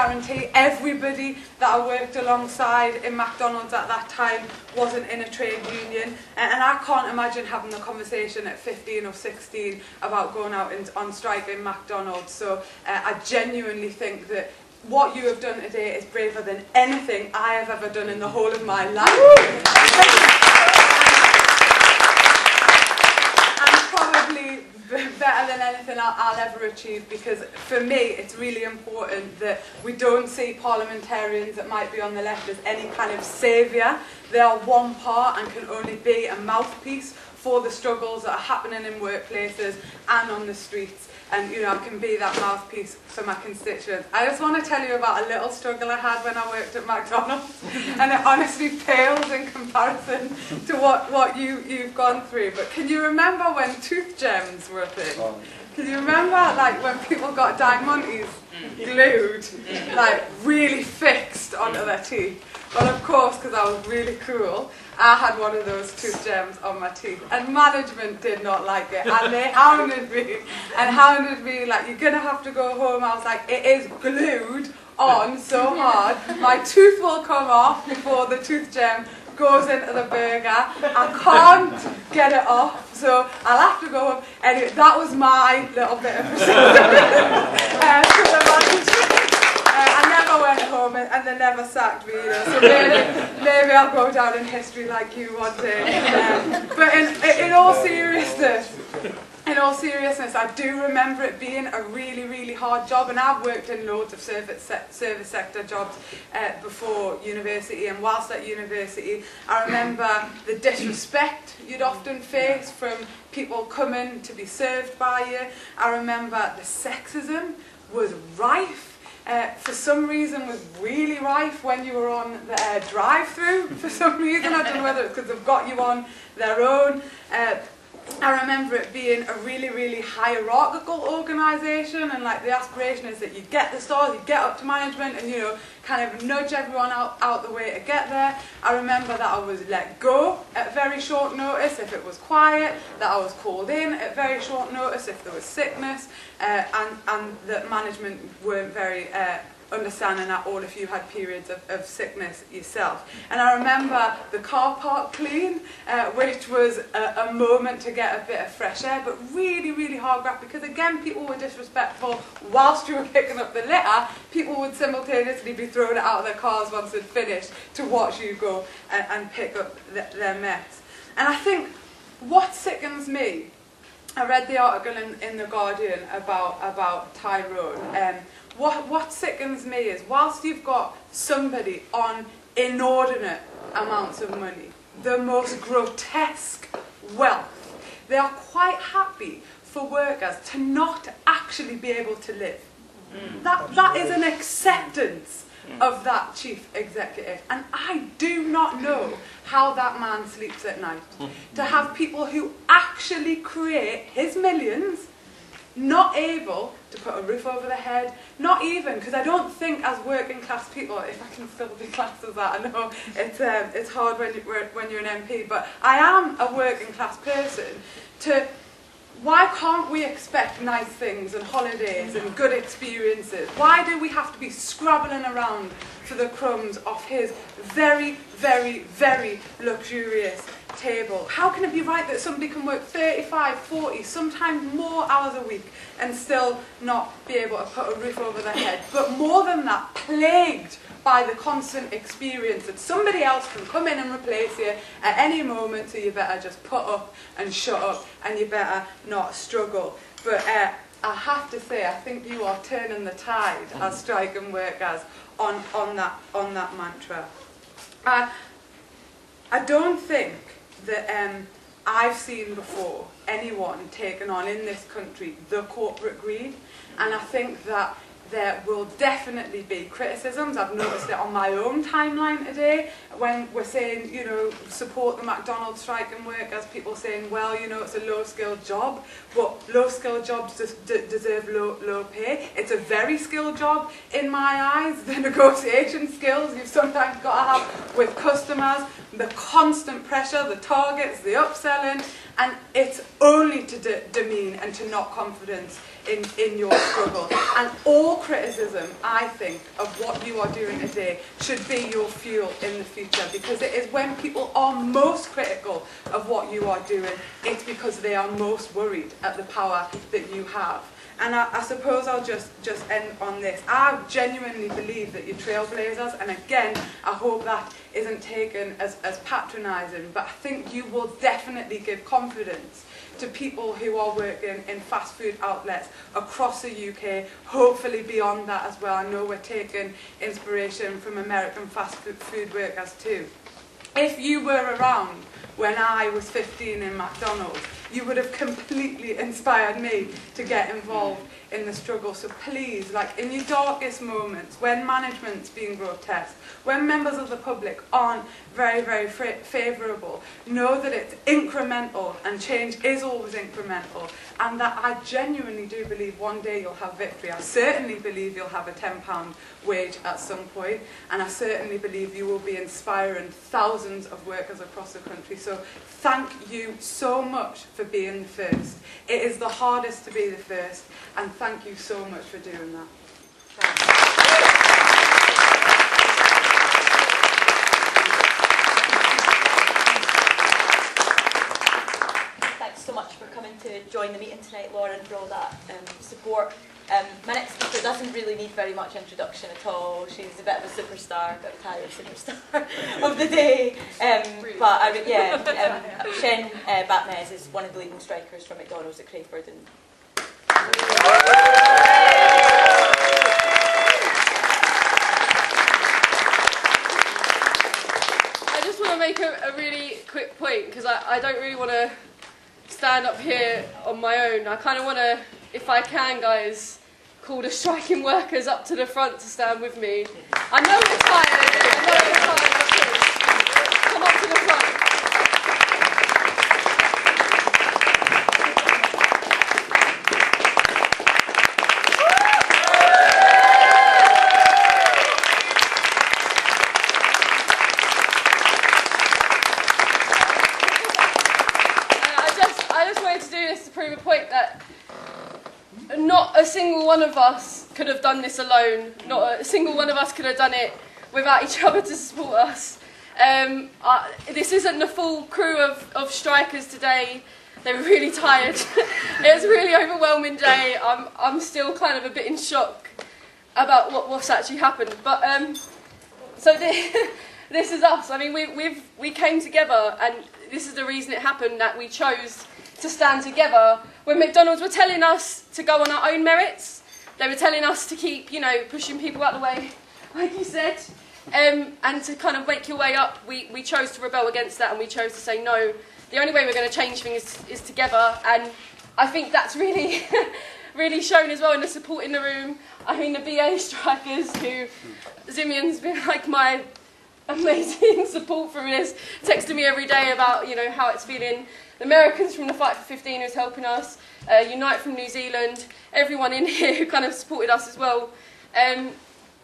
guarantee everybody that I worked alongside in McDonald's at that time wasn't in a trade union, and I can't imagine having the conversation at 15 or 16 about going out on strike in McDonald's. So I genuinely think that what you have done today is braver than anything I have ever done in the whole of my life. And probably better than anything I'll ever achieve, because for me it's really important that we don't see parliamentarians that might be on the left as any kind of saviour. They are one part and can only be a mouthpiece for the struggles that are happening in workplaces and on the streets. And, you know, I can be that mouthpiece for my constituents. I just want to tell you about a little struggle I had when I worked at McDonald's, and it honestly pales in comparison to what you've gone through. But can you remember when tooth gems were a thing? Can you remember, like, when people got diamantes glued, like, really fixed onto their teeth? Well, of course, because I was really cool, I had one of those tooth gems on my teeth, and management did not like it, and they hounded me, like, you're going to have to go home. I was like, it is glued on so hard, my tooth will come off before the tooth gem goes into the burger. I can't get it off, so I'll have to go home. Anyway, that was my little bit of to the management. I never went home, and they never sacked me, you know. So maybe I'll go down in history like you one day. But in all seriousness, I do remember it being a really, really hard job, and I've worked in loads of service sector jobs before university, and whilst at university, I remember the disrespect you'd often face from people coming to be served by you. I remember the sexism was rife. For some reason was really rife when you were on the drive-through. For some reason, I don't know whether it's because they've got you on their own. I remember it being a really, really hierarchical organisation, and like the aspiration is that you get the stars, you get up to management, and, you know, kind of nudge everyone out the way to get there. I remember that I was let go at very short notice if it was quiet, that I was called in at very short notice if there was sickness, and that management weren't very understanding that all of you had periods of sickness yourself. And I remember the car park clean, which was a moment to get a bit of fresh air, but really, really hard graft, because again, people were disrespectful. Whilst you were picking up the litter, people would simultaneously be throwing it out of their cars once they'd finished to watch you go and pick up their mess. And I think what sickens me, I read the article in The Guardian about Tyrone. What sickens me is, whilst you've got somebody on inordinate amounts of money, the most grotesque wealth, they are quite happy for workers to not actually be able to live. That is an acceptance of that chief executive, and I do not know how that man sleeps at night. To have people who actually create his millions not able to put a roof over their head, not even, because I don't think as working class people, if I can still be classed as that, I know it's hard when you're an MP, but I am a working class person, why can't we expect nice things and holidays and good experiences? Why do we have to be scrabbling around for the crumbs off his very, very, very luxurious table? How can it be right that somebody can work 35, 40, sometimes more hours a week and still not be able to put a roof over their head? But more than that, plagued by the constant experience that somebody else can come in and replace you at any moment, so you better just put up and shut up, and you better not struggle. But I have to say, I think you are turning the tide as striking workers on that mantra. I don't think that I've seen before anyone taken on in this country the corporate greed, and I think that there will definitely be criticisms. I've noticed it on my own timeline today when we're saying, you know, support the McDonald's striking workers, people saying, well, you know, it's a low-skilled job, but low-skilled jobs deserve low pay. It's a very skilled job in my eyes. The negotiation skills you've sometimes got to have with customers, the constant pressure, the targets, the upselling, and it's only to demean and to knock confidence in your struggle. And all criticism, I think, of what you are doing today should be your fuel in the future, because it is when people are most critical of what you are doing, it's because they are most worried at the power that you have. And I suppose I'll just end on this. I genuinely believe that you're trailblazers, and again, I hope that isn't taken as patronising, but I think you will definitely give confidence to people who are working in fast food outlets across the UK, hopefully beyond that as well. I know we're taking inspiration from American fast food workers too. If you were around when I was 15 in McDonald's, you would have completely inspired me to get involved in the struggle. So please, like in your darkest moments, when management's being grotesque, when members of the public aren't very, very favourable, know that it's incremental, and change is always incremental, and that I genuinely do believe one day you'll have victory. I certainly believe you'll have a £10 wage at some point, and I certainly believe you will be inspiring thousands of workers across the country. So thank you so much for being the first. It is the hardest to be the first, and thank you so much for doing that. Thanks so much for coming to join the meeting tonight, Lauren, for all that support. My next speaker doesn't really need very much introduction at all. She's a bit of a superstar, a bit of a Italian superstar of the day. Shen Batmez is one of the leading strikers from McDonald's at Crayford. And I just want to make a really quick point, because I don't really want to stand up here on my own. I kind of want to, if I can, guys, call the striking workers up to the front to stand with me. I know we're tired, but please, come up to the front. I just wanted to do this to prove a point that not a single one of us could have done this alone. Not a single one of us could have done it without each other to support us. This isn't the full crew of strikers today. They were really tired. It was a really overwhelming day. I'm still kind of a bit in shock about what's actually happened. But so this is us. I mean, we came together, and this is the reason it happened, that we chose to stand together when McDonald's were telling us to go on our own merits. They were telling us to keep, pushing people out of the way, like you said, and to kind of make your way up. We chose to rebel against that, and we chose to say no. The only way we're going to change things is together, and I think that's really, really shown as well in the support in the room. I mean, the BA strikers, who Zimeon's been like my amazing support through this, texting me every day about how it's feeling. The Americans from the Fight for 15 who's helping us, Unite from New Zealand, everyone in here who kind of supported us as well.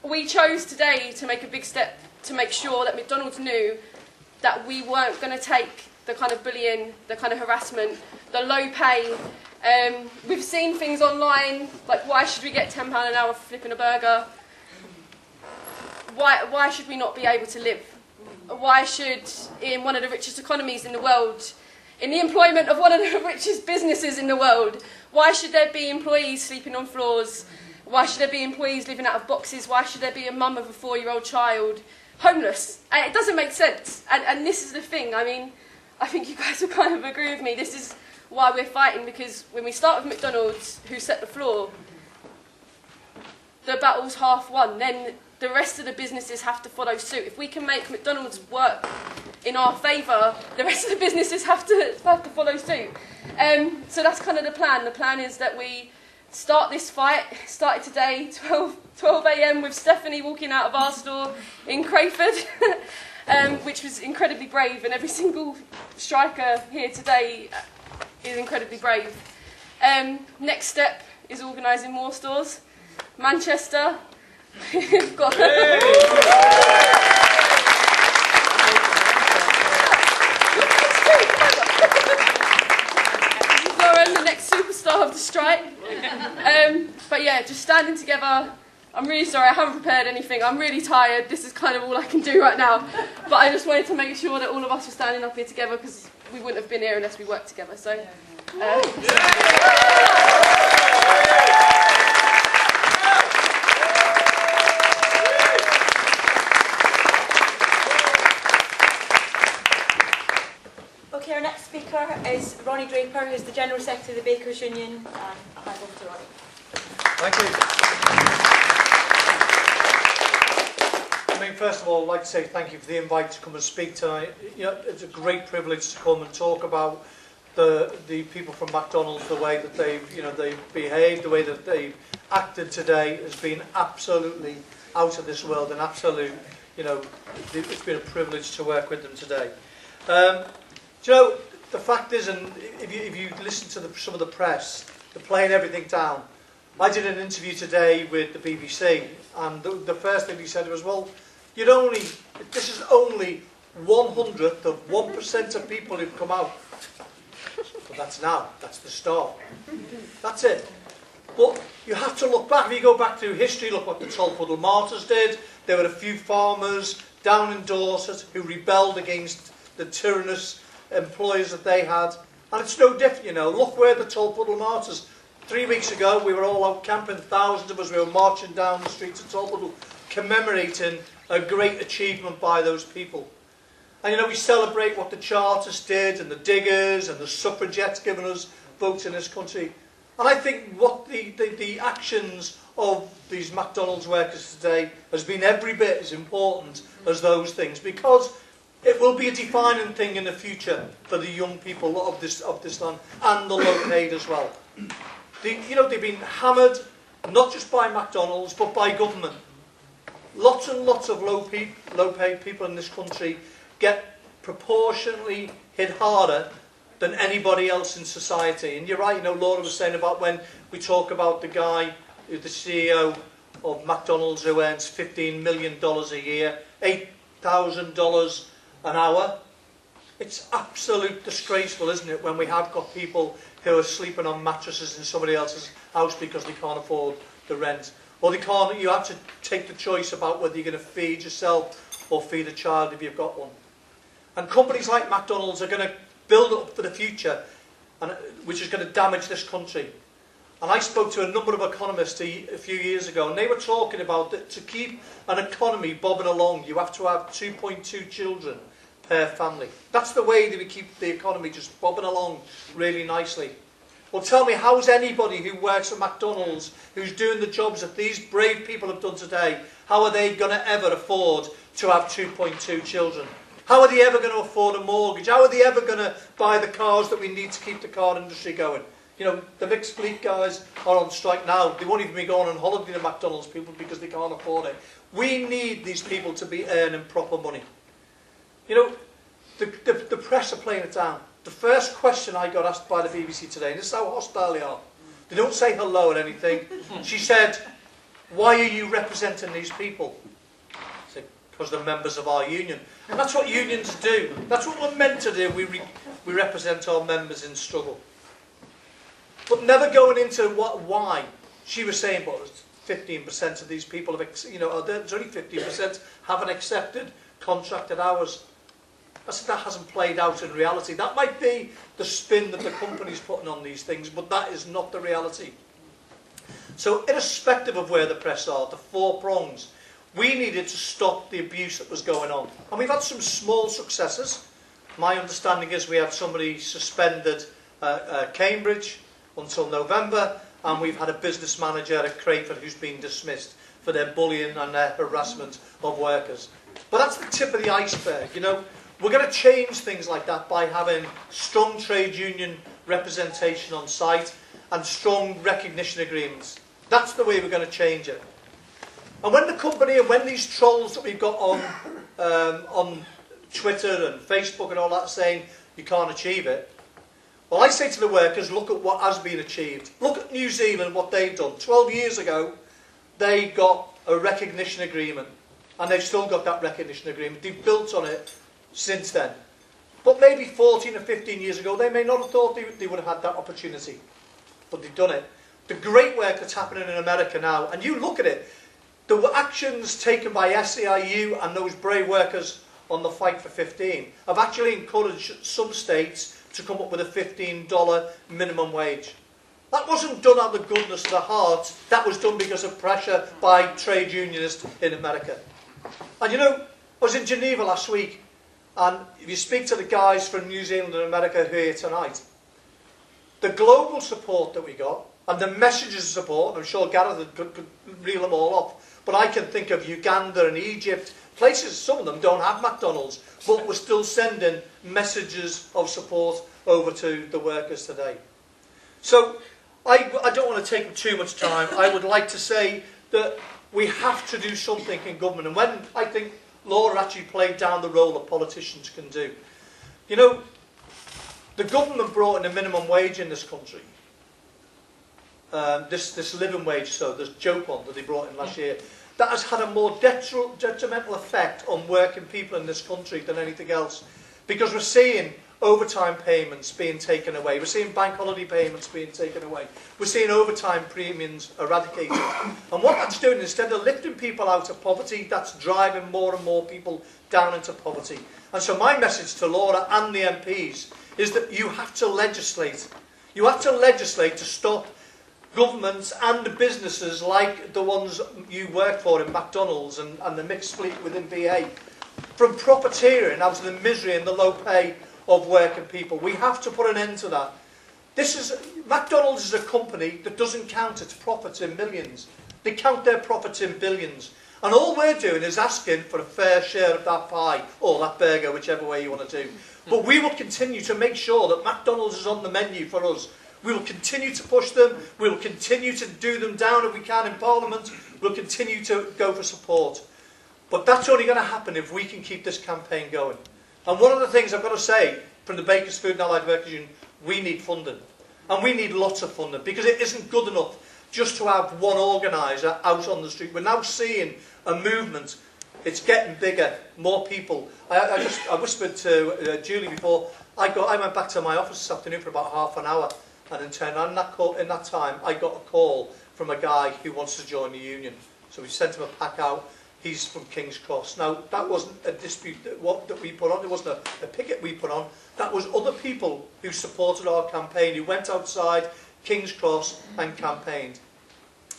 We chose today to make a big step to make sure that McDonald's knew that we weren't going to take the kind of bullying, the kind of harassment, the low pay. We've seen things online, like why should we get £10 an hour for flipping a burger? Why should we not be able to live? Why should, in one of the richest economies in the world, in the employment of one of the richest businesses in the world, why should there be employees sleeping on floors? Why should there be employees living out of boxes? Why should there be a mum of a 4-year-old child homeless? It doesn't make sense. And this is the thing. I mean, I think you guys will kind of agree with me. This is why we're fighting, because when we start with McDonald's, who set the floor, the battle's half won. Then the rest of the businesses have to follow suit. If we can make McDonald's work in our favour, the rest of the businesses have to follow suit. So that's kind of the plan. The plan is that we start this fight. Started today, 12 a.m. with Stephanie walking out of our store in Crayford, which was incredibly brave, and every single striker here today is incredibly brave. Next step is organising more stores. Manchester, we've got... Lauren, the next superstar of the strike. yeah, just standing together. I'm really sorry, I haven't prepared anything. I'm really tired. This is kind of all I can do right now. But I just wanted to make sure that all of us were standing up here together because we wouldn't have been here unless we worked together. So. Okay, our next speaker is Ronnie Draper, who's the General Secretary of the Bakers Union. I'll hand over to Ronnie. Thank you. I mean, first of all, I'd like to say thank you for the invite to come and speak tonight. You know, it's a great privilege to come and talk about the people from McDonald's, the way that they've behaved, the way that they've acted today has been absolutely out of this world, and absolute, it's been a privilege to work with them today. Do you know, the fact is, and if you listen to some of the press, they're playing everything down. I did an interview today with the BBC, and the first thing he said was, well, this is only 1/100th of 1% of people who've come out. But that's the start. That's it. But you have to look back. If you go back through history, look what the Tolpuddle Martyrs did. There were a few farmers down in Dorset who rebelled against the tyrannous employers that they had. And it's no different, Look where the Tolpuddle Martyrs. 3 weeks ago, we were all out camping, thousands of us, we were marching down the streets of Tolpuddle, commemorating a great achievement by those people. And we celebrate what the Chartists did, and the Diggers, and the suffragettes giving us votes in this country. And I think what the actions of these McDonald's workers today has been every bit as important as those things, because it will be a defining thing in the future for the young people of this land, and the low paid as well. They've been hammered, not just by McDonald's, but by government. Lots and lots of low-paid people in this country get proportionately hit harder than anybody else in society. And you're right, Laura was saying about when we talk about the guy, the CEO of McDonald's, who earns $15 million a year, $8,000 an hour. It's absolute disgraceful, isn't it, when we have got people who are sleeping on mattresses in somebody else's house because they can't afford the rent. Or you have to take the choice about whether you're going to feed yourself or feed a child if you've got one. And companies like McDonald's are going to build up for the future, which is going to damage this country. And I spoke to a number of economists a few years ago, and they were talking about that to keep an economy bobbing along, you have to have 2.2 children per family. That's the way that we keep the economy just bobbing along really nicely. Well, tell me, how's anybody who works at McDonald's, who's doing the jobs that these brave people have done today, how are they going to ever afford to have 2.2 children? How are they ever going to afford a mortgage? How are they ever going to buy the cars that we need to keep the car industry going? The mixed fleet guys are on strike now. They won't even be going on holiday to McDonald's, people, because they can't afford it. We need these people to be earning proper money. The press are playing it down. The first question I got asked by the BBC today, and this is how hostile they are. They don't say hello or anything. She said, why are you representing these people? I said, because they're members of our union. And that's what unions do. That's what we're meant to do. We represent our members in struggle. But never going into why. She was saying, well, 15% of these people have, there's only 15% haven't accepted contracted hours. I said, that hasn't played out in reality. That might be the spin that the company's putting on these things, but that is not the reality. So irrespective of where the press are, the four prongs, we needed to stop the abuse that was going on. And we've had some small successes. My understanding is we had somebody suspended at Cambridge until November, and we've had a business manager at Crayford who's been dismissed for their bullying and their harassment of workers. But that's the tip of the iceberg, We're going to change things like that by having strong trade union representation on site and strong recognition agreements. That's the way we're going to change it. And when the company and when these trolls that we've got on Twitter and Facebook and all that saying you can't achieve it, well, I say to the workers, look at what has been achieved. Look at New Zealand, what they've done. 12 years ago, they got a recognition agreement, and they've still got that recognition agreement. They've built on it since then. But maybe 14 or 15 years ago, they may not have thought they would have had that opportunity. But they've done it. the great work that's happening in America now, and you look at it, the actions taken by SEIU and those brave workers on the Fight for 15 have actually encouraged some states to come up with a $15 minimum wage. That wasn't done out of the goodness of the heart, that was done because of pressure by trade unionists in America. And you know, I was in Geneva last week, and if you speak to the guys from New Zealand and America who are here tonight, the global support that we got, and the messages of support, I'm sure Gareth could reel them all off, but I can think of Uganda and Egypt, places, some of them don't have McDonald's, but we're still sending messages of support over to the workers today. So, I don't want to take too much time. I would like to say that we have to do something in government. And when I think Laura actually played down the role that politicians can do. You know, the government brought in a minimum wage in this country. This living wage, so this joke one that they brought in last year, that has had a more detrimental effect on working people in this country than anything else. Because we're seeing overtime payments being taken away. We're seeing bank holiday payments being taken away. We're seeing overtime premiums eradicated. And what that's doing, instead of lifting people out of poverty, that's driving more and more people down into poverty. And so my message to Laura and the MPs is that you have to legislate. You have to legislate to stop governments and businesses like the ones you work for in McDonald's and the mixed fleet within BA from profiteering out of the misery and the low pay of working people. We have to put an end to that. McDonald's is a company that doesn't count its profits in millions. They count their profits in billions. And all we're doing is asking for a fair share of that pie, or that burger, whichever way you want to do. But we will continue to make sure that McDonald's is on the menu for us. We will continue to push them. We will continue to do them down if we can in Parliament. We'll continue to go for support. But that's only going to happen if we can keep this campaign going. And one of the things I've got to say from the Bakers Food and Allied Workers Union, we need funding. And we need lots of funding, because it isn't good enough just to have one organiser out on the street. We're now seeing a movement. It's getting bigger, more people. I whispered to Julie before, I went back to my office this afternoon for about half an hour, and in that time I got a call from a guy who wants to join the union. So we sent him a pack out. He's from King's Cross. Now, that wasn't a dispute that we put on. It wasn't a picket we put on. That was other people who supported our campaign, who went outside King's Cross and campaigned.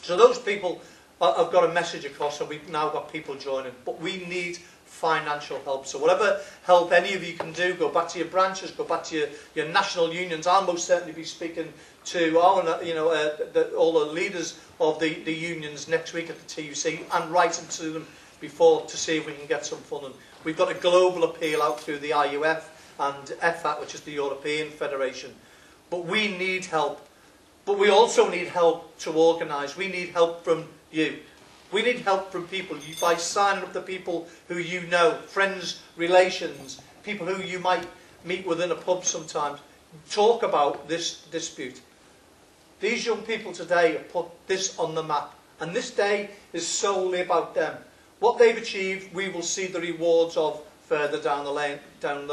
So those people have got a message across, and we've now got people joining. But we need financial help. So whatever help any of you can do, go back to your branches, go back to your national unions. I'll most certainly be speaking to all the leaders of the unions next week at the TUC and writing to them before to see if we can get some funding. We've got a global appeal out through the IUF and FAT, which is the European Federation. But we need help. But we also need help to organise. We need help from you. We need help from people by signing up the people who you know, friends, relations, people who you might meet within a pub sometimes. Talk about this dispute. These young people today have put this on the map, and this day is solely about them. What they've achieved, we will see the rewards of further down the line. And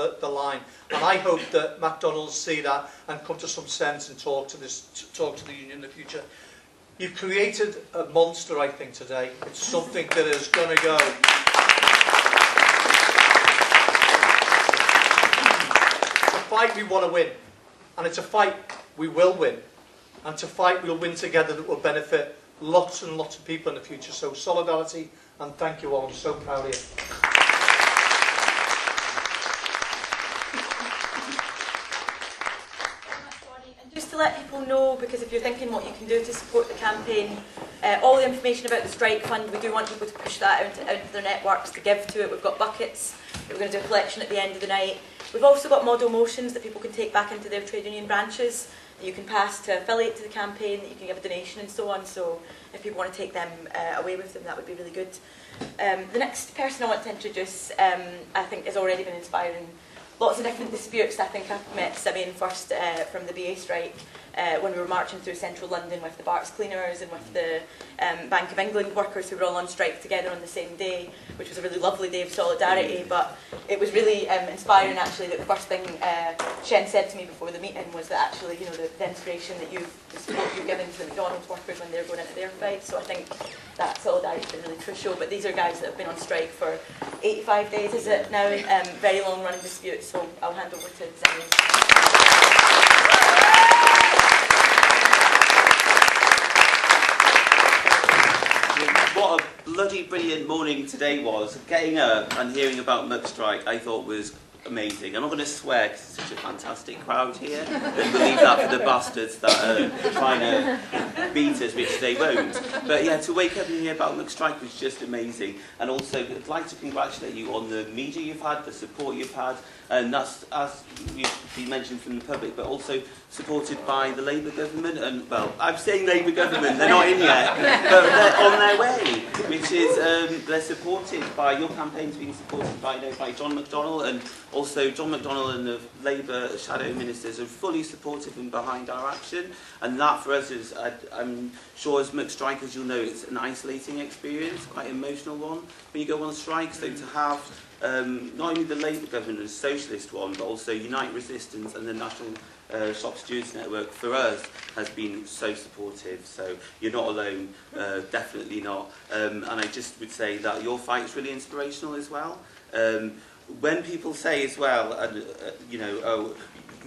I hope that McDonald's see that and come to some sense and talk to the union in the future. You've created a monster, I think, today. It's something that is going to go. It's a fight we want to win, and it's a fight we will win. And to fight we'll win together that will benefit lots and lots of people in the future. So solidarity, and thank you all. I'm so proud of you. And just to let people know, because if you're thinking what you can do to support the campaign, all the information about the strike fund, we do want people to push that out into their networks, to give to it. We've got buckets. We're going to do a collection at the end of the night. We've also got model motions that people can take back into their trade union branches, that you can pass to affiliate to the campaign, that you can give a donation and so on. So if people want to take them away with them, that would be really good. The next person I want to introduce, I think, has already been inspiring lots of different disputes. I think I've met Zimeon first from the BA strike. when we were marching through central London with the Barts cleaners and with the Bank of England workers who were all on strike together on the same day, which was a really lovely day of solidarity. But it was really inspiring, actually, that the first thing Shen said to me before the meeting was that actually, you know, the inspiration that the support you've given to the McDonald's workers when they're going into their fight. So I think that solidarity has been really crucial. But these are guys that have been on strike for 85 days, is it now? Very long running dispute. So I'll hand over to Zimeon. What a bloody brilliant morning today was. Getting up and hearing about Muck Strike I thought was amazing. I'm not going to swear because it's such a fantastic crowd here. Don't believe that for the bastards that are trying to beat us, which they won't. But yeah, to wake up and hear about Muck Strike was just amazing. And also, I'd like to congratulate you on the media you've had, the support you've had, and that's, as you've been mentioned from the public, but also supported by the Labour government. And, well, I'm saying Labour government, they're not in yet, but they're on their way, which is, they're supported by, your campaign's being supported by, by John McDonnell, and also John McDonnell and the Labour shadow ministers are fully supportive and behind our action. And that for us is, I'm sure as Muck Strike, as you'll know, it's an isolating experience, quite an emotional one when you go on strike. So to have not only the Labour government as a socialist one, but also Unite Resistance and the National Shop Stewards Network for us has been so supportive. So you're not alone, definitely not. And I just would say that your fight is really inspirational as well. When people say as well, you know, oh,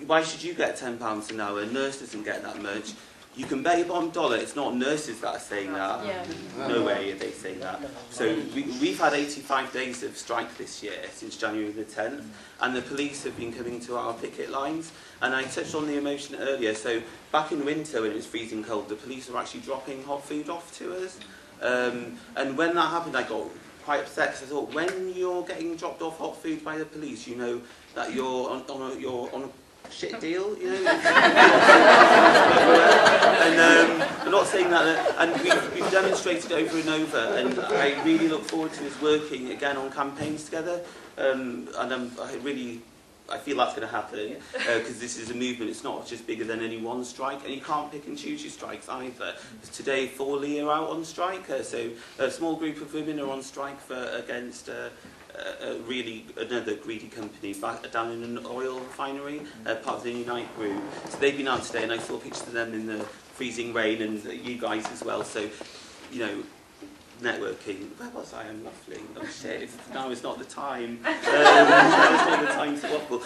why should you get £10 an hour? A nurse doesn't get that much. You can bet your bottom dollar it's not nurses that are saying that. Yeah. No way are they saying that. So we've had 85 days of strike this year, since January the 10th, and the police have been coming to our picket lines. And I touched on the emotion earlier, so back in winter when it was freezing cold, the police were actually dropping hot food off to us. And when that happened, I got quite upset, because I thought, when you're getting dropped off hot food by the police, you know that you're on a shit deal, you know. And I'm not saying that, and we've demonstrated over and over, and I really look forward to us working again on campaigns together. And I feel that's going to happen, because this is a movement. It's not just bigger than any one strike, and you can't pick and choose your strikes either. Today, FAWU are out on strike, so a small group of women are on strike against really another greedy company down in an oil refinery, part of the Unite group. So they've been out today, and I saw pictures of them in the freezing rain, and you guys as well. So, you know, networking. Where was I? I'm muffling. Oh shit! Now is not the time. Now is not the time to waffle.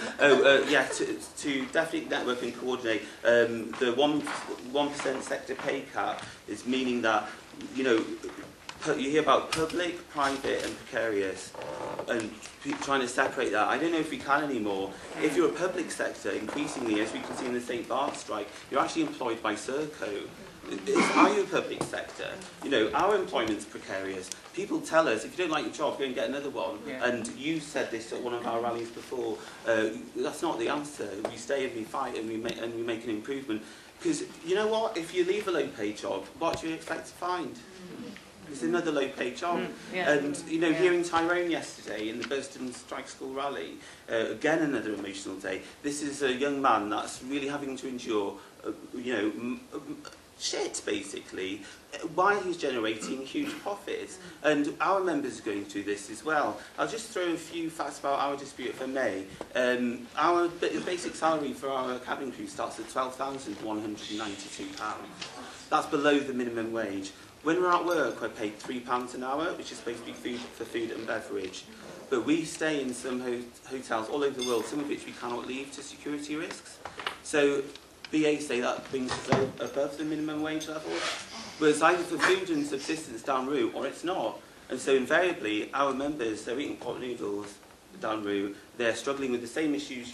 Yeah, to definitely network and coordinate. The 1% sector pay cap is meaning that, you know, you hear about public, private and precarious, and trying to separate that. I don't know if we can anymore. If you're a public sector, increasingly, as we can see in the St. Bart's strike, you're actually employed by Serco. Are you a public sector? You know, our employment's precarious. People tell us, if you don't like your job, go and get another one. Yeah. And you said this at one of our rallies before. That's not the answer. We stay and we fight and we make an improvement. Because you know what? If you leave a low-paid job, what do you expect to find? It's another low-paid job. Yeah. And, you know, hearing Tyrone yesterday in the Burston Strike School rally, again another emotional day. This is a young man that's really having to endure, you know, shit, basically, while he's generating huge profits. And our members are going through this as well. I'll just throw a few facts about our dispute for May. Our basic salary for our cabin crew starts at £12,192. That's below the minimum wage. When we're at work, we're paid £3 an hour, which is supposed to be for food and beverage. But we stay in some hotels all over the world, some of which we cannot leave to security risks. So BA say that brings us above the minimum wage level. But it's either for food and subsistence down route, or it's not. And so invariably, our members, they're eating pot noodles down route. They're struggling with the same issues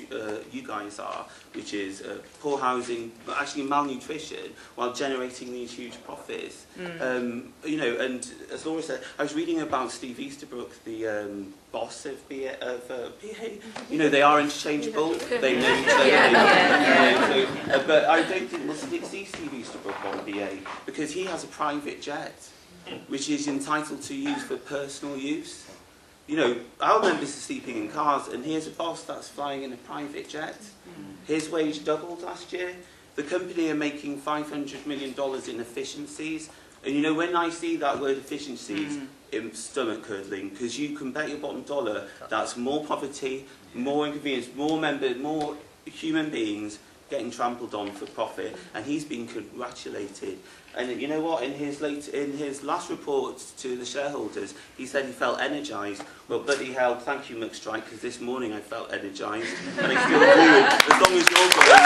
you guys are, which is poor housing, but actually malnutrition, while generating these huge profits. You know, and as Laura said, I was reading about Steve Easterbrook, the boss of BA. You know, they are interchangeable. They know each other. But I don't think we'll see Steve Easterbrook on BA, because he has a private jet, which he's entitled to use for personal use. You know, our members are sleeping in cars, and here's a boss that's flying in a private jet. His wage doubled last year. The company are making $500 million in efficiencies. And you know, when I see that word efficiencies, it's stomach curdling, because you can bet your bottom dollar that's more poverty, more inconvenience, more members, more human beings getting trampled on for profit, and he's been congratulated. And you know what, in his last report to the shareholders, he said he felt energised. Well, bloody hell, thank you, McStrike, because this morning I felt energised, and I still do, as long as you're going.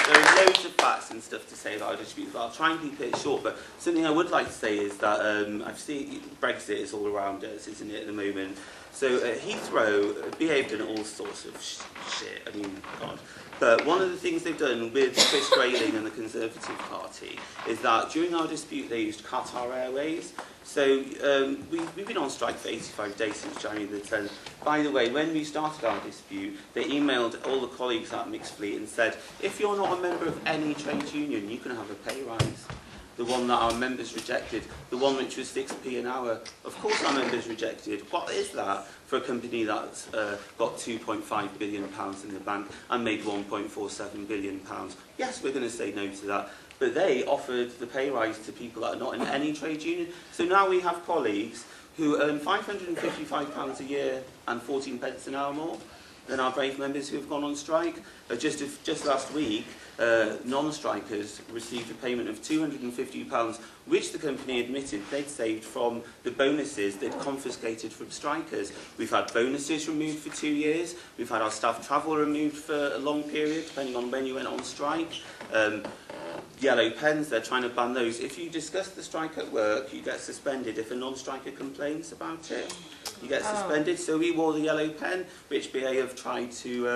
There are loads of facts and stuff to say about our dispute, but I'll try and keep it short. But something I would like to say is that I've seen Brexit is all around us, isn't it, at the moment? So Heathrow behaved in all sorts of shit, I mean, God. But one of the things they've done with Chris Grayling and the Conservative Party is that during our dispute they used Qatar Airways. So we've been on strike for 85 days since January the 10th. By the way, when we started our dispute, they emailed all the colleagues at Mixed Fleet and said, if you're not a member of any trade union, you can have a pay rise. The one that our members rejected, the one which was 6p an hour. Of course our members rejected. What is that for a company that's got £2.5 billion in the bank and made £1.47 billion? Yes, we're going to say no to that. But they offered the pay rise to people that are not in any trade union. So now we have colleagues who earn £555 a year and 14 pence an hour more than our brave members who have gone on strike. Just last week, non-strikers received a payment of £250, which the company admitted they'd saved from the bonuses they'd confiscated from strikers. We've had bonuses removed for 2 years. We've had our staff travel removed for a long period, depending on when you went on strike. Yellow pens, they're trying to ban those. If you discuss the strike at work, you get suspended. If a non-striker complains about it, you get suspended. So we wore the yellow pen, which BA have tried to,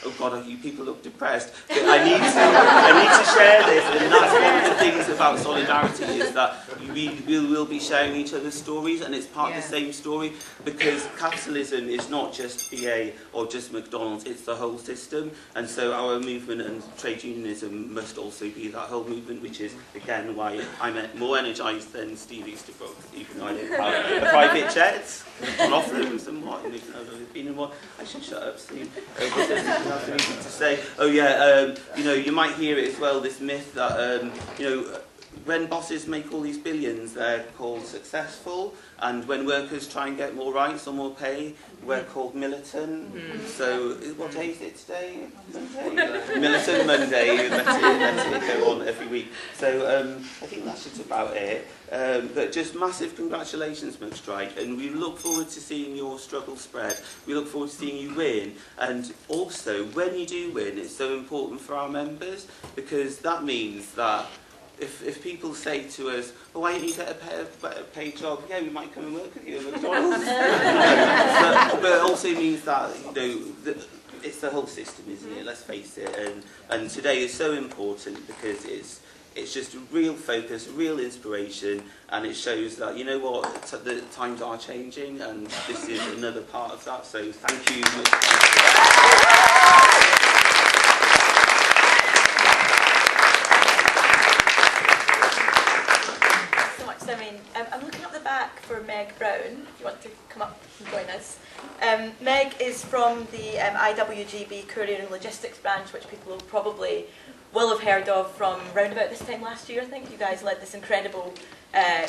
oh God, you people look depressed. But I need to share this, and that's one of the things about solidarity, is that we will be sharing each other's stories, and it's part of the same story, because capitalism is not just BA or just McDonald's, it's the whole system. And so our movement and trade unionism must also be that whole movement, which is, again, why I'm more energised than Steve Easterbrook, even though I don't have a private jet. On off them somewhat, and I've been in one. I should shut up, Steve. Nothing to say. Oh yeah, you know, you might hear it as well. This myth that you know, when bosses make all these billions, they're called successful, and when workers try and get more rights or more pay, we're called militant. So what day is it today? Monday. Militant Monday. Let it go on every week. So I think that's just about it. But just massive congratulations, McStrike, and we look forward to seeing your struggle spread. We look forward to seeing you win, and also when you do win, it's so important for our members, because that means that if people say to us, oh, why don't you get a better paid job? Yeah, we might come and work with you at McDonald's. But it also means that, you know, it's the whole system, isn't it? Let's face it. And today is so important because it's just a real focus, real inspiration, and it shows that, you know what, the times are changing, and this is another part of that. So thank you much. I'm looking up the back for Meg Brown, if you want to come up and join us. Meg is from the IWGB Courier and Logistics branch, which people probably will have heard of from round about this time last year, I think. You guys led this incredible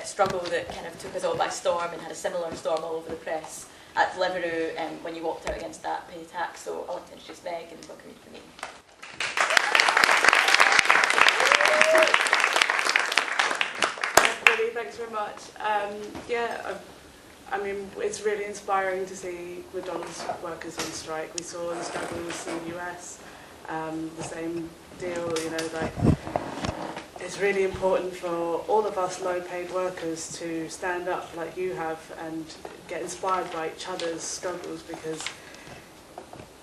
struggle that kind of took us all by storm and had a similar storm all over the press at Deliveroo when you walked out against that pay tax. So I want to introduce Meg and welcome you to the meeting. Thanks very much. I mean, it's really inspiring to see McDonald's workers on strike. We saw the struggles in the US, the same deal, you know, like, it's really important for all of us low-paid workers to stand up like you have and get inspired by each other's struggles, because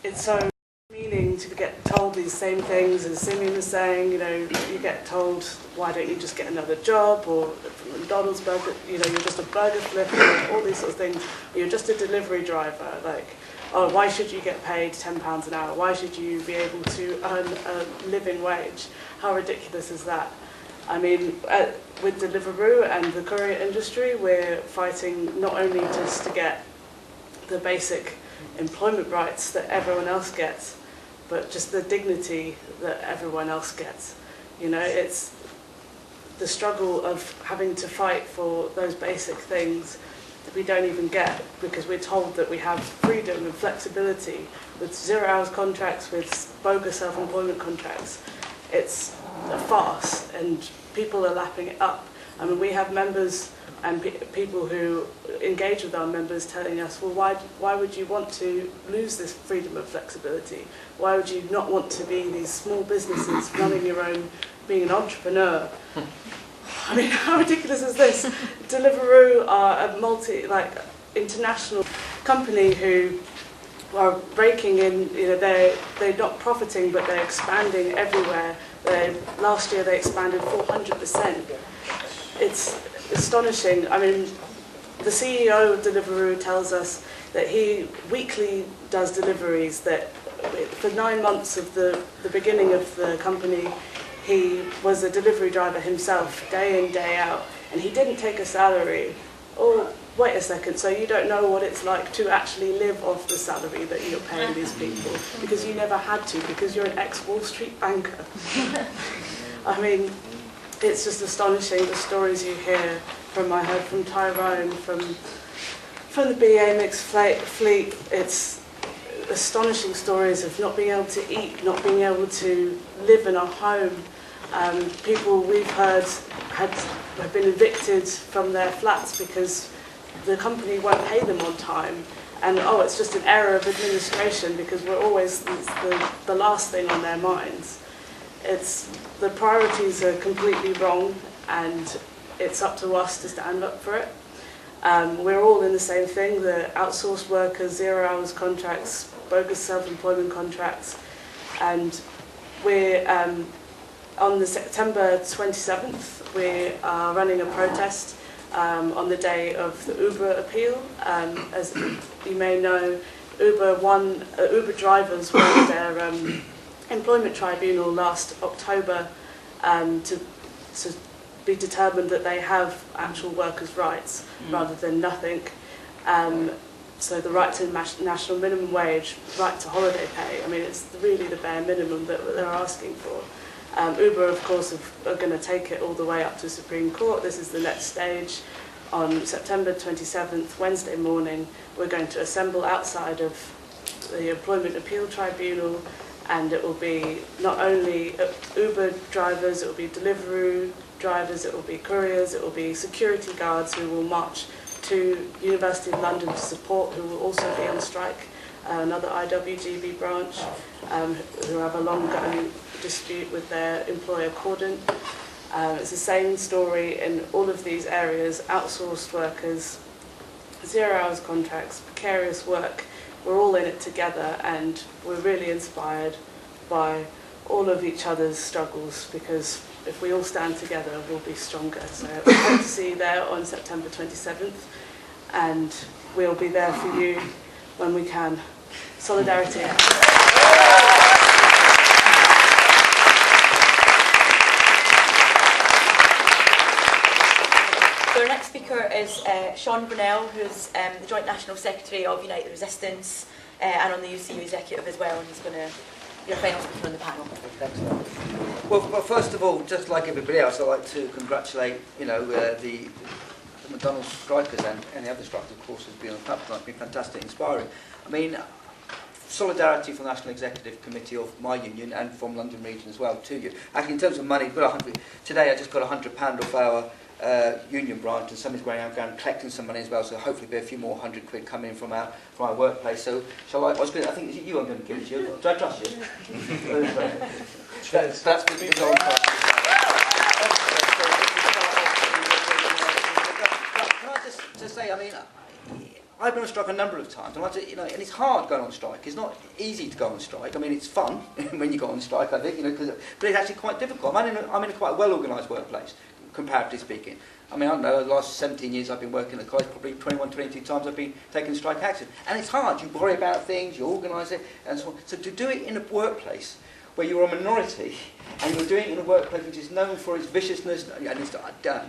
it's so meaning to get told these same things as Zimeon was saying. You know, you get told, why don't you just get another job, or McDonald's burger, you know, you're just a burger flipper, all these sorts of things, or you're just a delivery driver, like, oh, why should you get paid £10 an hour, why should you be able to earn a living wage, how ridiculous is that? I mean, with Deliveroo and the courier industry, we're fighting not only just to get the basic employment rights that everyone else gets, but just the dignity that everyone else gets. You know, it's the struggle of having to fight for those basic things that we don't even get because we're told that we have freedom and flexibility with 0 hours contracts, with bogus self-employment contracts. It's a farce, and people are lapping it up. I mean, we have members and people who engage with our members telling us, well, why would you want to lose this freedom of flexibility? Why would you not want to be these small businesses, running your own, being an entrepreneur? I mean, how ridiculous is this? Deliveroo are a international company who are raking in, you know, they're not profiting, but they're expanding everywhere. Last year they expanded 400%. It's astonishing. I mean, the CEO of Deliveroo tells us that he weekly does deliveries, that for 9 months of the beginning of the company, he was a delivery driver himself, day in, day out, and he didn't take a salary. Oh, wait a second, so you don't know what it's like to actually live off the salary that you're paying these people, because you never had to, because you're an ex-Wall Street banker. I mean, it's just astonishing, the stories you hear from, I heard from Tyrone, from the BA mixed fleet. It's astonishing stories of not being able to eat, not being able to live in a home. People we've heard have been evicted from their flats because the company won't pay them on time. And oh, it's just an error of administration, because we're always the last thing on their minds. The priorities are completely wrong, and it's up to us to stand up for it. We're all in the same thing, the outsourced workers, 0 hours contracts, bogus self-employment contracts, and we're on the September 27th, we are running a protest on the day of the Uber appeal. As you may know, Uber drivers won their employment tribunal last October to be determined that they have actual workers' rights rather than nothing. So the right to national minimum wage, right to holiday pay, I mean, it's really the bare minimum that they're asking for. Uber, of course, are going to take it all the way up to Supreme Court. This is the next stage. On September 27th, Wednesday morning, we're going to assemble outside of the Employment Appeal Tribunal, and it will be not only Uber drivers, it will be Deliveroo drivers, it will be couriers, it will be security guards who will march to University of London to support, who will also be on strike, another IWGB branch, who have a long-going dispute with their employer Cordon. It's the same story in all of these areas: outsourced workers, 0 hours contracts, precarious work. We're all in it together, and we're really inspired by all of each other's struggles, because if we all stand together, we'll be stronger. So I hope to see you there on September 27th, and we'll be there for you when we can. Solidarity. So our next speaker is Sean Vernell, who's the Joint National Secretary of Unite the Resistance and on the UCU Executive as well, and he's going to be our final speaker on the panel. Thanks. Well, first of all, just like everybody else, I'd like to congratulate, the McDonald's strikers and any other strikers, of course, has been on the platform. It's been fantastic, inspiring. I mean, solidarity from the National Executive Committee of my union and from London Region as well to you. Actually, in terms of money, today I just got £100 off our union branch, and somebody's going around collecting some money as well, so hopefully be a few more £100 coming in from our workplace. So I think it's you I'm going to give it to you. Do I trust you? That's the goal. Can I just say, I mean, I've been on strike a number of times, and and it's hard going on strike. It's not easy to go on strike. I mean, it's fun when you go on strike, I think, but it's actually quite difficult. I'm in a quite well-organised workplace, comparatively speaking. I mean, I don't know, the last 17 years I've been working at college, probably 21, 22 times I've been taking strike action. And it's hard. You worry about things, you organise it, and so on. So to do it in a workplace where you're a minority and you're doing it in a workplace which is known for its viciousness and it's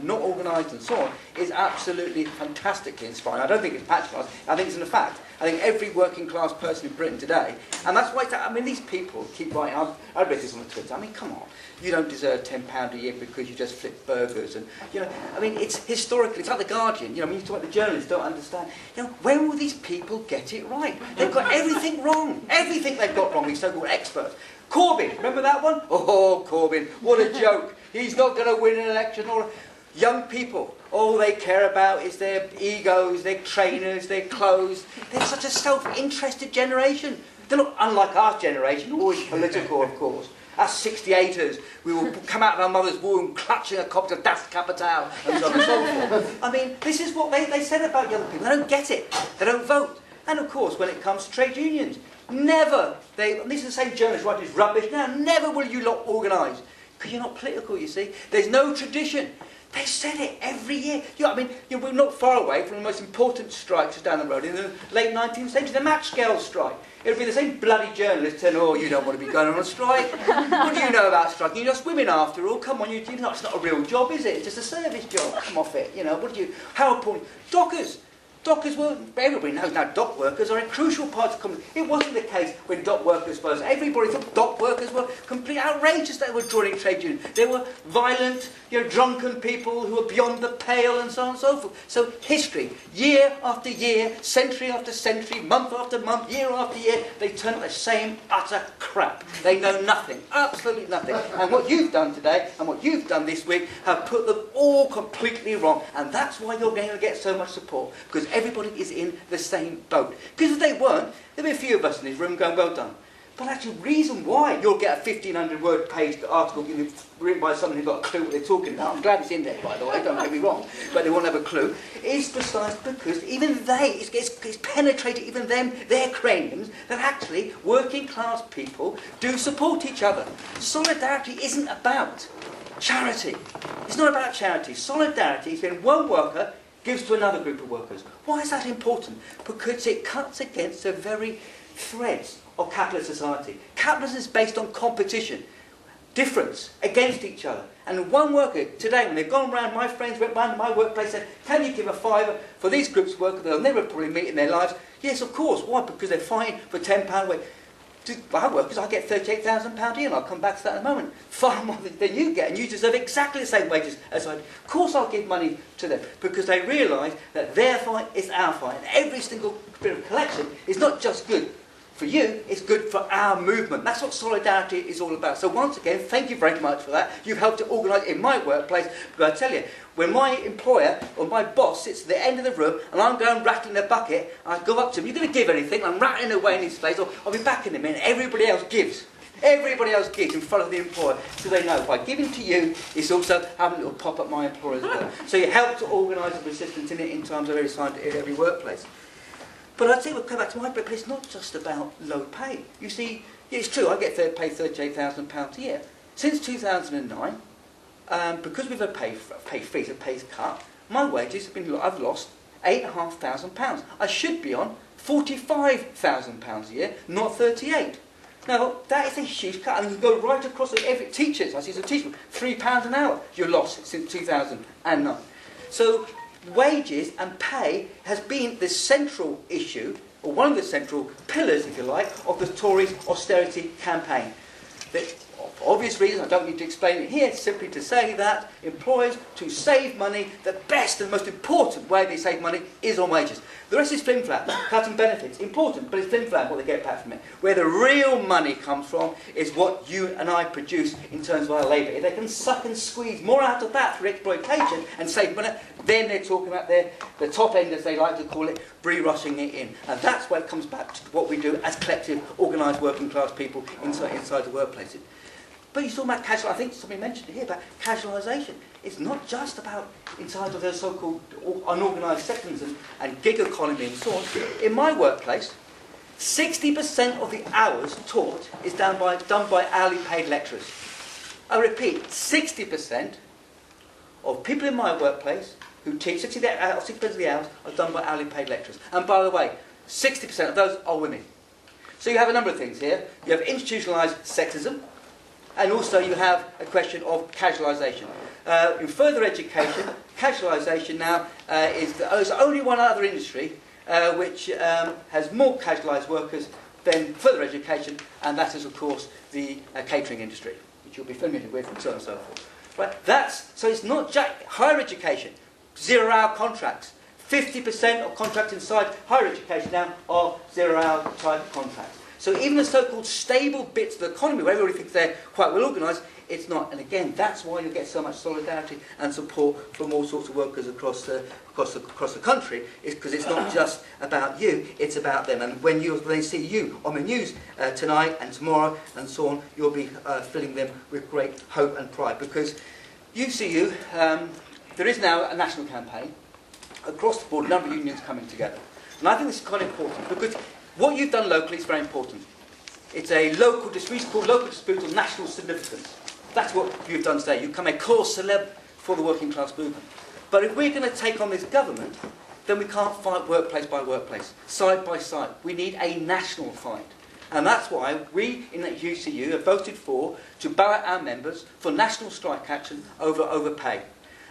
not organised and so on, is absolutely fantastically inspiring. I don't think it's patronised, I think it's in a fact. I think every working class person in Britain today, and that's why, I mean, these people keep writing, I read this on Twitter, I mean, come on, you don't deserve £10 a year because you just flip burgers, and, you know, I mean, it's historically, it's like The Guardian, you know, when you talk about the journalists don't understand, you know, where will these people get it right? They've got everything wrong, everything they've got wrong, these so-called experts. Corbyn, remember that one? Oh, Corbyn, what a joke, he's not going to win an election, or young people. All they care about is their egos, their trainers, their clothes. They're such a self-interested generation. They're not unlike our generation, always political, of course. Us 68ers, we will come out of our mother's womb clutching a copy of Das Kapital and so on and so forth. I mean, this is what they said about young people. They don't get it. They don't vote. And of course, when it comes to trade unions, never, these are the same journalists writing this rubbish now, never will you lot organise. Because you're not political, you see. There's no tradition. They said it every year. You know, I mean, we're not far away from the most important strikes down the road in the late 19th century, the match scale strike. It would be the same bloody journalist saying, oh, you don't want to be going on a strike. What do you know about striking? You're just women after all. Come on, it's not a real job, is it? It's just a service job. Come off it. You know, how important? Dockers. Dockers were, everybody knows now, dock workers are a crucial part of community. It wasn't the case when dock workers first. Everybody thought dock workers were completely outrageous that they were joining trade unions. They were violent, you know, drunken people who were beyond the pale and so on and so forth. So history, year after year, century after century, month after month, year after year, they turn out the same utter crap. They know nothing, absolutely nothing. And what you've done today and what you've done this week have put them all completely wrong. And that's why you're going to get so much support. Because everybody is in the same boat. Because if they weren't, there'd be a few of us in this room going, well done. But actually, the reason why you'll get a 1,500-word page article written by someone who's got a clue what they're talking about, I'm glad it's in there, by the way, don't get me wrong, but they won't have a clue, is precisely because even it's penetrated even them, their craniums, that actually working class people do support each other. Solidarity isn't about charity. It's not about charity. Solidarity is when one worker gives to another group of workers. Why is that important? Because it cuts against the very threads of capitalist society. Capitalism is based on competition, difference against each other. And one worker today, when they've gone round, my friends went round to my workplace and said, can you give a fiver for these groups of workers they'll never probably meet in their lives? Yes, of course. Why? Because they're fighting for £10 a week. To my workers, I get £38,000 a year, and I'll come back to that in a moment. Far more than you get, and you deserve exactly the same wages as I do. Of course I'll give money to them, because they realise that their fight is our fight, and every single bit of collection is not just good for you, it's good for our movement. That's what solidarity is all about. So once again, thank you very much for that. You've helped to organise in my workplace, but I tell you, when my employer or my boss sits at the end of the room and I'm going rattling a bucket, I go up to him, you're going to give anything? I'm rattling away in his face, or I'll be back in a minute. Everybody else gives. Everybody else gives in front of the employer, so they know by giving to you, it's also having a little pop at my employer as well. So you help to organise a resistance in times of every workplace. But I'd say we'll come back to my point, but it's not just about low pay. You see, it's true, I get paid £38,000 a year. Since 2009, because we've had pay freeze, a pay cut, my wages have been, I've lost £8,500. I should be on £45,000 a year, not 38. Now, that is a huge cut, and you go right across it. Every teachers, I see some teachers, £3 an hour you're lost since 2009. So wages and pay has been the central issue, or one of the central pillars, if you like, of the Tories' austerity campaign. For obvious reasons, I don't need to explain it here, simply to say that employers, to save money, the best and most important way they save money is on wages. The rest is flim-flam, cutting benefits, important, but it's flim-flam what they get back from it. Where the real money comes from is what you and I produce in terms of our labour. If they can suck and squeeze more out of that through exploitation and save money, then they're talking about the top end, as they like to call it, bree-rushing it in. And that's where it comes back to what we do as collective, organised working class people inside the workplaces. But you're talking about casual, I think somebody mentioned it here, about casualisation. It's not just about inside of those so-called unorganised sectors and gig economy and so on. In my workplace, 60% of the hours taught is done by hourly paid lecturers. I repeat, 60% of people in my workplace who teach 60% of the hours are done by hourly paid lecturers. And by the way, 60% of those are women. So you have a number of things here. You have institutionalised sexism, And also you have a question of casualisation. In further education, casualisation now there's only one other industry which has more casualised workers than further education, and that is, of course, the catering industry, which you'll be familiar with, and so on and so forth. Right? So it's not just higher education, 0-hour contracts. 50% of contracts inside higher education now are 0-hour type contracts. So even the so-called stable bits of the economy, where everybody thinks they're quite well organised, it's not. And again, that's why you get so much solidarity and support from all sorts of workers across the country, is because it's not just about you, it's about them. And when they see you on the news tonight and tomorrow and so on, you'll be filling them with great hope and pride. Because UCU, there is now a national campaign across the board, a number of unions coming together. And I think this is quite important, because what you've done locally is very important. It's a local dispute, it's called local dispute of national significance. That's what you've done today. You become a cause célèbre for the working class movement. But if we're going to take on this government, then we can't fight workplace by workplace, side by side. We need a national fight. And that's why we in the UCU have voted to ballot our members for national strike action over pay.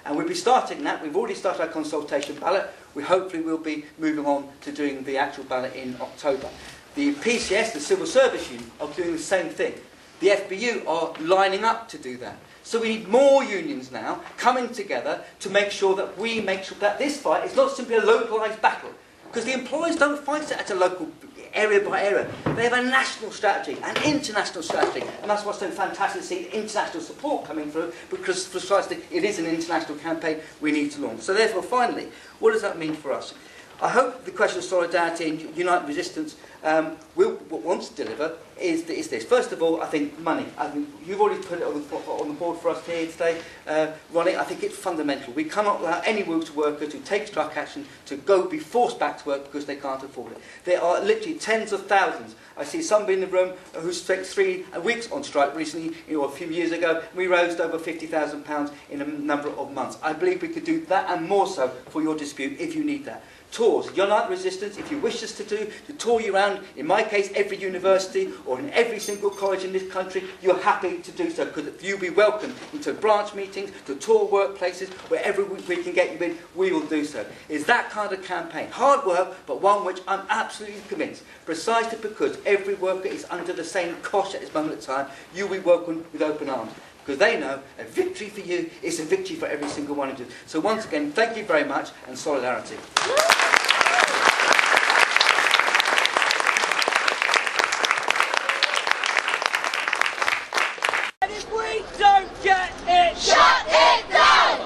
And we'll be starting that. We've already started our consultation ballot. We hopefully will be moving on to doing the actual ballot in October. The PCS, the Civil Service Union, are doing the same thing. The FBU are lining up to do that. So we need more unions now coming together to make sure that this fight is not simply a localised battle. Because the employers don't fight it at a local area by area. They have a national strategy, an international strategy. And that's what's so fantastic to see the international support coming through, because precisely it is an international campaign we need to launch. So therefore, finally, what does that mean for us? I hope the question of solidarity and united resistance wants to deliver is this. First of all, I think money. I think you've already put it on the board for us here today, Ronnie. I think it's fundamental. We cannot allow any Wilts worker to take strike action to be forced back to work because they can't afford it. There are literally tens of thousands. I see somebody in the room who spent 3 weeks on strike recently, a few years ago. We rose to over £50,000 in a number of months. I believe we could do that and more so for your dispute if you need that. Tours, United Resistance, if you wish us to tour you around, in my case, every university or in every single college in this country, you're happy to do so, because you'll be welcome into branch meetings, to tour workplaces, wherever we can get you in, we will do so. It's that kind of campaign. Hard work, but one which I'm absolutely convinced, precisely because every worker is under the same cosh at this moment in time, you'll be welcomed with open arms. Because they know a victory for you is a victory for every single one of you. So once again, thank you very much, and solidarity.